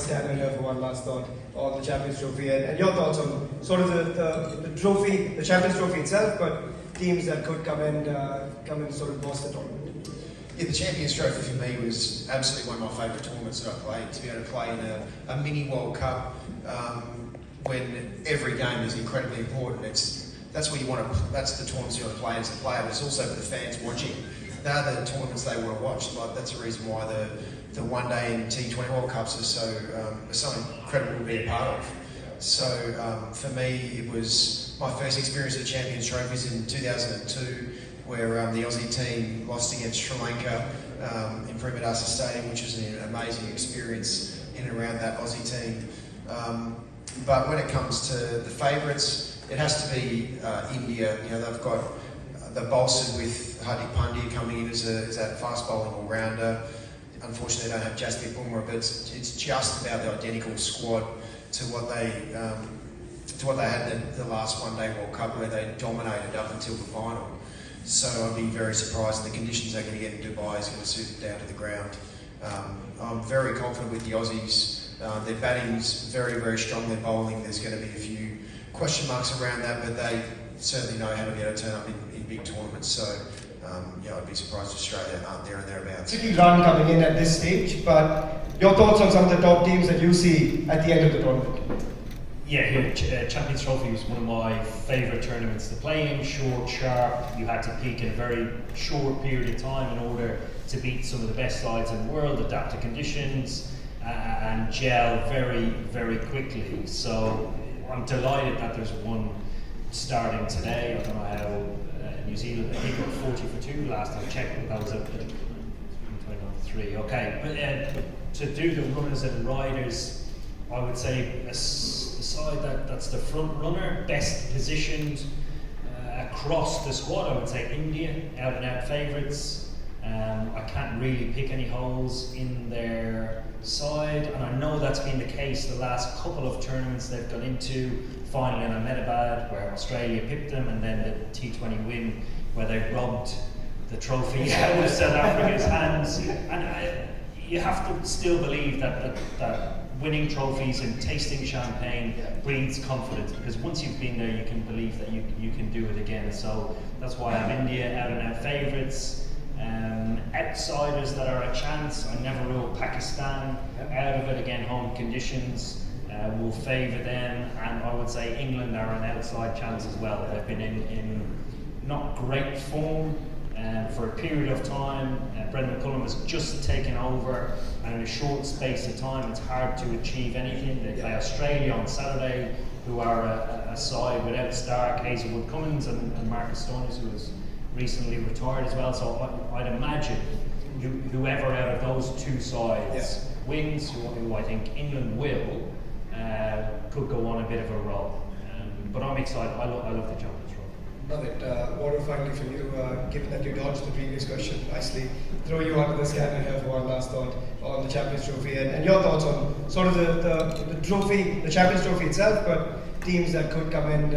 standing here for one last thought on the Champions Trophy and your thoughts on sort of the trophy, the Champions Trophy itself, but teams that could come and sort of boss the tournament. Yeah, the Champions Trophy for me was absolutely one of my favourite tournaments that I played. To be able to play in a mini World Cup when every game is incredibly important. That's where you want to. That's the tournaments you want to play as a player, but it's also for the fans watching. They're the tournaments they want to watch. Like that's the reason why the one day and T20 World Cups are so incredible to be a part of. So for me, it was my first experience of the Champions Trophies in 2002, where the Aussie team lost against Sri Lanka in Primadasa Stadium, which was an amazing experience in and around that Aussie team. But when it comes to the favourites, it has to be India. You know, they're bolstered with Hardik Pandya coming in as that fast bowling all-rounder. Unfortunately, they don't have Jasprit Bumrah, but it's just about the identical squad to what they had the last one-day World Cup, where they dominated up until the final. So I'd be very surprised, and the conditions they're going to get in Dubai is going to suit them down to the ground. I'm very confident with the Aussies. Their batting's very, very strong. Their bowling, there's going to be a few question marks around that, but they certainly know how to be able to turn up in big tournaments. So yeah, I'd be surprised if Australia aren't there and thereabouts. Tricky run coming in at this stage, but your thoughts on some of the top teams that you see at the end of the tournament? Yeah, Champions Trophy was one of my favourite tournaments to play in. Short, sharp, you had to peak in a very short period of time in order to beat some of the best sides in the world, adapt to conditions, and gel very, very quickly. So I'm delighted that there's one starting today. I don't know how New Zealand, I think, got 40 for 2 last time I checked, but that was a 3. Okay, but to do the runners and riders, I would say the side that's the front runner, best positioned across the squad, I would say India, out and out favourites. I can't really pick any holes in their side, and I know that's been the case the last couple of tournaments they've got into. Final in Ahmedabad, where Australia pipped them, and then the T20 win, where they robbed the trophy out of South Africa's hands. And you have to still believe that winning trophies and tasting champagne breeds confidence, because once you've been there, you can believe that you can do it again. So that's why I have India out and out favourites. Outsiders that are a chance, I never rule Pakistan out of it. Again, home conditions will favour them, and I would say England are an outside chance as well. They've been in not great form for a period of time. Brendan McCullum has just taken over, and in a short space of time it's hard to achieve anything. They play Australia on Saturday, who are a side without Stark, Hazelwood Cummins and Marcus Stoinis, who was recently retired as well. So I'd imagine whoever out of those two sides wins, who I think England will, could go on a bit of a roll. But I'm excited. I love the Champions Trophy. Love it. Warren, finally from you, given that you dodged the previous question, nicely throw you onto the scanner here for one last thought on the Champions Trophy and your thoughts on sort of the trophy, the Champions Trophy itself, but teams that could come in